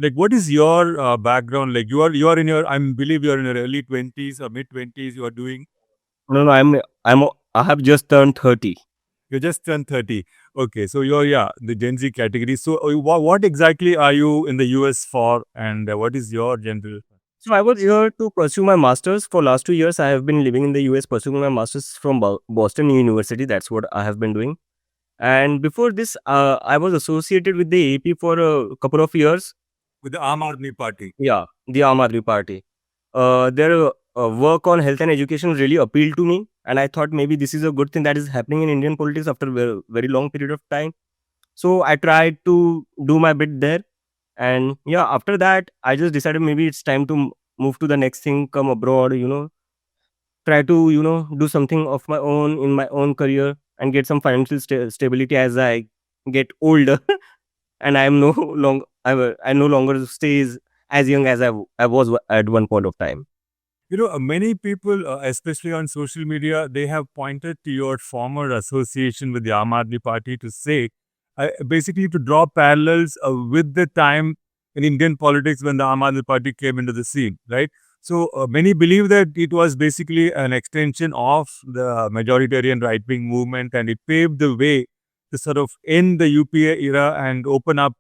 Like, what is your background? Like, you are in your, I believe you are in your early 20s or mid 20s. You are doing. No, no, I have just turned 30. You just turned 30. Okay, so you're, yeah, the Gen Z category. So, what exactly are you in the US for, and what is your general? So I was here to pursue my masters. For last 2 years, I have been living in the US pursuing my masters from Boston University. That's what I have been doing. And before this, I was associated with the AP for a couple of years. With the Aam Aadmi Party? Yeah, the Aam Aadmi Party. Their work on health and education really appealed to me, and I thought maybe this is a good thing that is happening in Indian politics after a very long period of time. So I tried to do my bit there, and yeah, after that, I just decided maybe it's time to move to the next thing, come abroad, try to do something of my own in my own career and get some financial stability as I get older. And I am no long I no longer stays as young as I was at one point of time. Many people, especially on social media, they have pointed to your former association with the Aam Aadmi Party to say, basically to draw parallels with the time in Indian politics when the Aam Aadmi Party came into the scene, right? So many believe that it was basically an extension of the majoritarian right-wing movement, and it paved the way to sort of end the UPA era and open up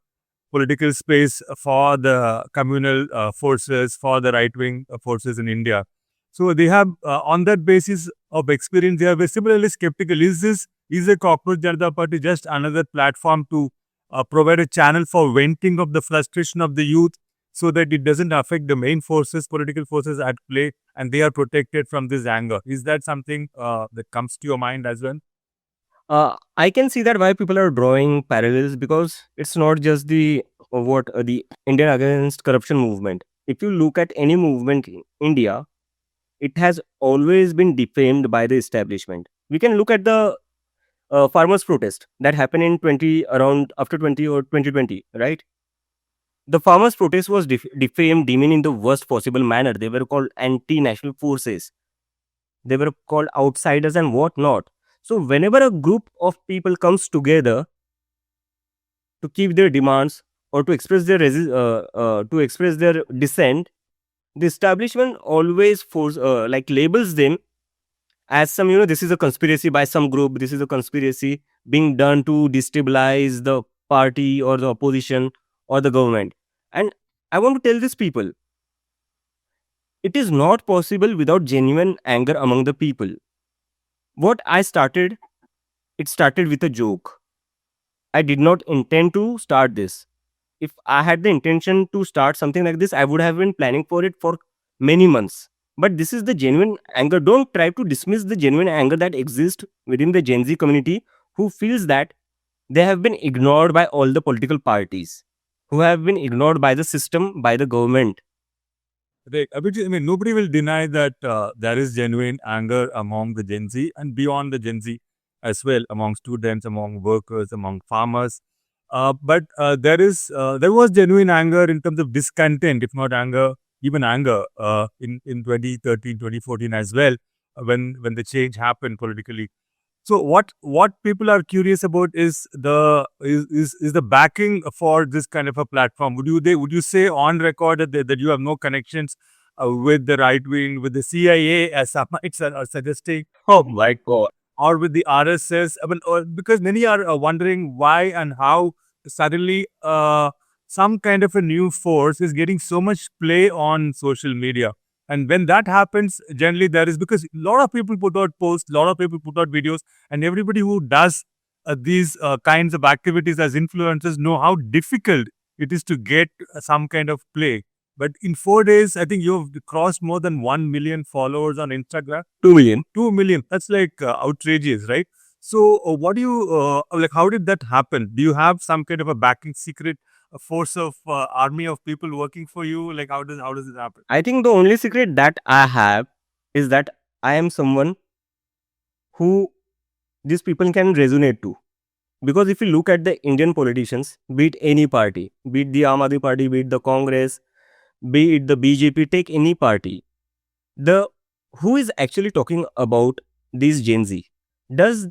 political space for the communal forces, for the right wing forces in India. So they have, on that basis of experience, they are very similarly skeptical. Is a Cockroach Janata Party just another platform to provide a channel for venting of the frustration of the youth so that it doesn't affect the main forces, political forces at play, and they are protected from this anger? Is that something that comes to your mind as well? I can see that why people are drawing parallels, because it's not just the Indian against corruption movement. If you look at any movement in India, it has always been defamed by the establishment. We can look at the farmers' protest that happened in 20 around after 20 or 2020, right? The farmers' protest was defamed, demeaned in the worst possible manner. They were called anti-national forces. They were called outsiders and whatnot. So whenever a group of people comes together to keep their demands or to express their dissent, the establishment always labels them as some, this is a conspiracy by some group. This is a conspiracy being done to destabilize the party or the opposition or the government. And I want to tell these people, it is not possible without genuine anger among the people. What I started, it started with a joke. I did not intend to start this. If I had the intention to start something like this, I would have been planning for it for many months. But this is the genuine anger. Don't try to dismiss the genuine anger that exists within the Gen Z community, who feels that they have been ignored by all the political parties, who have been ignored by the system, by the government. Right. Abhijit, I mean, nobody will deny that there is genuine anger among the Gen Z and beyond the Gen Z as well, among students, among workers, among farmers. But there was genuine anger in terms of discontent, if not anger, even anger, in 2013, 2014 as well, when the change happened politically. So what people are curious about is the backing for this kind of a platform. Would you say on record that you have no connections with the right wing, with the CIA, as some might are suggesting, Oh my God. or with the RSS? I mean, because many are wondering why and how suddenly some kind of a new force is getting so much play on social media. And when that happens, generally there is, because a lot of people put out posts, a lot of people put out videos, and everybody who does these kinds of activities as influencers know how difficult it is to get some kind of play. But in 4 days, I think you've crossed more than 1 million followers on Instagram. 2 million. 2 million. That's like outrageous, right? So, what do you like? How did that happen? Do you have some kind of a backing secret, a force of army of people working for you? Like, how does it happen? I think the only secret that I have is that I am someone who these people can resonate to. Because if you look at the Indian politicians, be it any party, be it the Aam Aadmi Party, be it the Congress, be it the BJP, take any party, the who is actually talking about these Gen Z? Does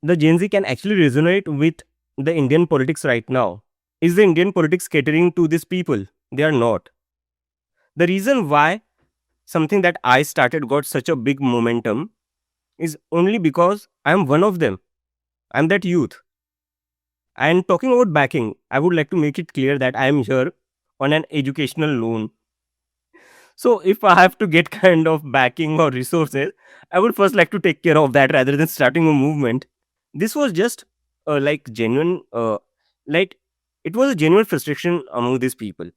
the Gen Z can actually resonate with the Indian politics right now? Is the Indian politics catering to these people? They are not. The reason why something that I started got such a big momentum is only because I am one of them. I'm that youth. And talking about backing, I would like to make it clear that I am here on an educational loan. So if I have to get kind of backing or resources, I would first like to take care of that rather than starting a movement. This was just like genuine, like it was a genuine frustration among these people.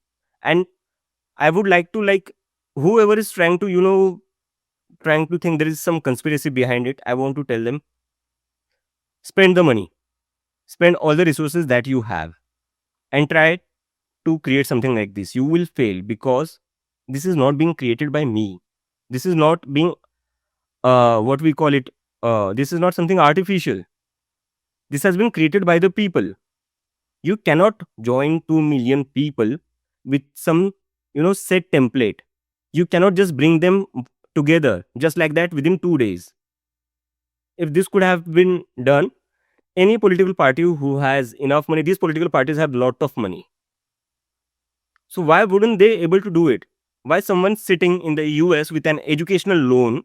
And I would like to like whoever is trying to, trying to think there is some conspiracy behind it, I want to tell them, spend the money, spend all the resources that you have, and try to create something like this. You will fail because this is not being created by me. This is not being what we call it. This is not something artificial. This has been created by the people. You cannot join 2 million people with some set template. You cannot just bring them together just like that within 2 days. If this could have been done, any political party who has enough money, these political parties have lot of money. So why wouldn't they able to do it? Why someone sitting in the US with an educational loan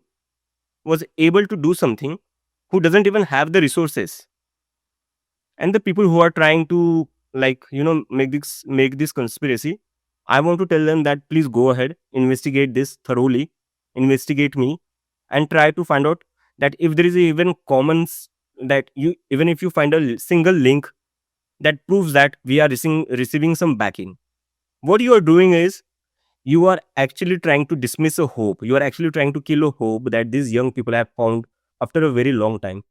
was able to do something who doesn't even have the resources? And the people who are trying to make this conspiracy, I want to tell them that please go ahead, investigate this thoroughly, investigate me, and try to find out that if there is even that you, even if you find a single link that proves that we are receiving some backing, what you are doing is you are actually trying to dismiss a hope. You are actually trying to kill a hope that these young people have found after a very long time.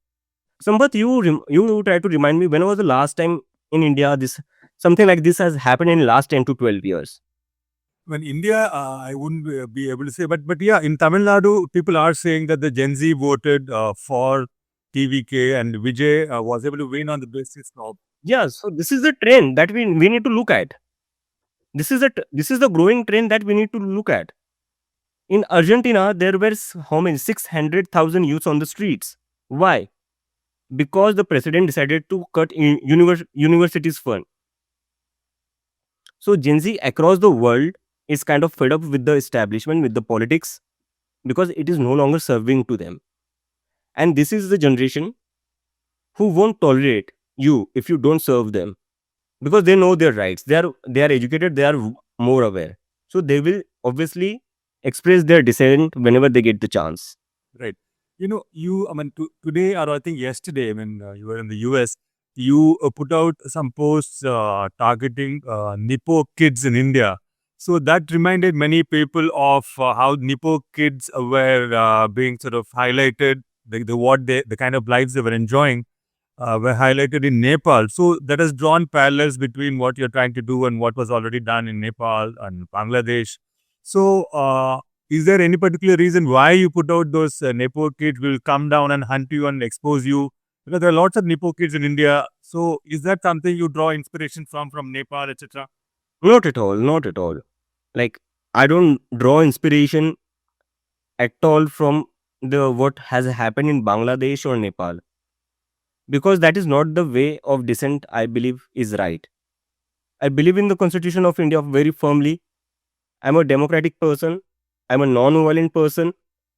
Sampath, you try to remind me, when was the last time in India this something like this has happened in last 10 to 12 years? When India, I wouldn't be able to say, but yeah, in Tamil Nadu, people are saying that the Gen Z voted for TVK and Vijay was able to win on the basis of. Yeah, so this is the trend that we need to look at. This is the growing trend that we need to look at. In Argentina, there were how many 600,000 youths on the streets. Why? Because the president decided to cut in universities fund. So Gen Z across the world is kind of fed up with the establishment, with the politics, because it is no longer serving to them. And this is the generation who won't tolerate you if you don't serve them, because they know their rights. They are educated, they are more aware. So they will obviously express their dissent whenever they get the chance. Right. I mean, today or I think yesterday, when you were in the US, you put out some posts targeting Nipo kids in India. So that reminded many people of how Nipo kids were being sort of highlighted, the kind of lives they were enjoying were highlighted in Nepal. So that has drawn parallels between what you're trying to do and what was already done in Nepal and Bangladesh. So, is there any particular reason why you put out those Nepo kids will come down and hunt you and expose you? Because there are lots of Nepo kids in India. So, is that something you draw inspiration from Nepal, etc.? Not at all, not at all. Like, I don't draw inspiration at all from the what has happened in Bangladesh or Nepal, because that is not the way of dissent I believe is right. I believe in the Constitution of India very firmly. I'm a democratic person. I'm a non-violent person,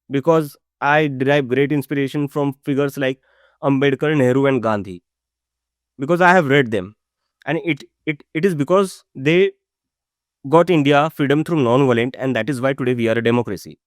because I derive great inspiration from figures like Ambedkar, Nehru, and Gandhi, because I have read them, and it is because they got India freedom through non-violent, and that is why today we are a democracy.